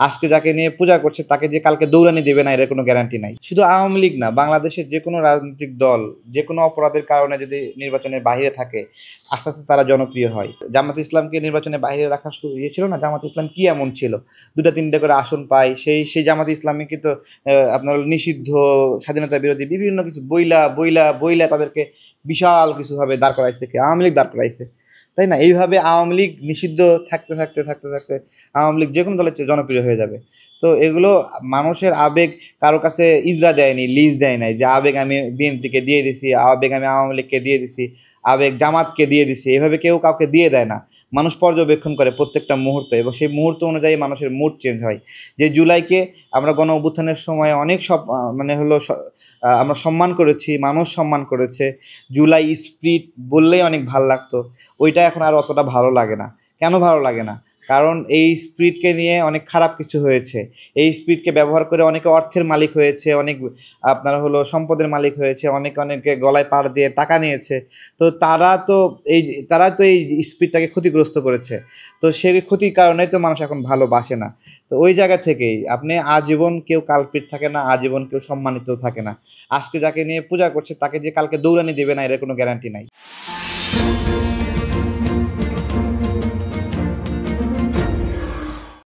আজকে যাকে নিয়ে পূজা করছে তাকে যে কালকে দৌড়ানি দেবে না, এর কোনো গ্যারান্টি নাই। শুধু আওয়ামী লীগ না, বাংলাদেশের যে কোনো রাজনৈতিক দল যে কোনো অপরাধের কারণে যদি নির্বাচনের বাইরে থাকে, আস্তে আস্তে তারা জনপ্রিয় হয়। জামাত ইসলামকে নির্বাচনের বাইরে রাখার ইয়ে ছিল না, জামাত ইসলাম কি এমন ছিল, দুটা তিনটা করে আসন পায়, সেই জামাত ইসলামী কিন্তু আপনার নিষিদ্ধ, স্বাধীনতা বিরোধী বিভিন্ন কিছু বইলা বইলা বইলা তাদেরকে বিশাল কিছুভাবে দাঁড় করাইছে, কি আওয়ামী লীগ দাঁড় করাইছে, তাই না? এইভাবে আওয়ামী লীগ নিষিদ্ধ থাকতে থাকতে থাকতে থাকতে আওয়ামী লীগ যে কোনো দলের চেয়ে জনপ্রিয় হয়ে যাবে। তো এগুলো মানুষের আবেগ কারো কাছে ইজরা দেয়নি, লিজ দেয় নাই, যে আবেগ আমি বিএনপিকে দিয়ে দিছি, আবেগ আমি আওয়ামী লীগকে দিয়ে দিছি, আবেগ জামাতকে দিয়ে দিছি, এভাবে কেউ কাউকে দিয়ে দেয় না। মানুষ পর্যবেক্ষণ করে প্রত্যেকটা মুহূর্ত, এবং সেই মুহূর্ত অনুযায়ী মানুষের মুড চেঞ্জ হয়। যে জুলাইকে আমরা গণ অভ্যুত্থানের সময় অনেক সব মানে হলো আমরা সম্মান করেছি, মানুষ সম্মান করেছে, জুলাই স্পিরিট বললেই অনেক ভাল লাগতো। ওইটা এখন আর অতটা ভালো লাগে না। কেন ভালো লাগে না? কারণ এই স্পিরিটকে নিয়ে অনেক খারাপ কিছু হয়েছে। এই স্পিরিটকে ব্যবহার করে অনেকে অর্থের মালিক হয়েছে, অনেক আপনার হলো সম্পদের মালিক হয়েছে, অনেকে গলায় পাড় দিয়ে টাকা নিয়েছে। তো তারা তো এই স্পিরিটটাকে ক্ষতিগ্রস্ত করেছে। তো সেই ক্ষতির কারণেই তো মানুষ এখন ভালোবাসে না। তো ওই জায়গা থেকেই আপনি আজীবন কেউ কালপিট থাকে না, আজীবন কেউ সম্মানিতও থাকে না। আজকে যাকে নিয়ে পূজা করছে তাকে যে কালকে দৌড়ানি দেবে না, এর কোনো গ্যারান্টি নাই।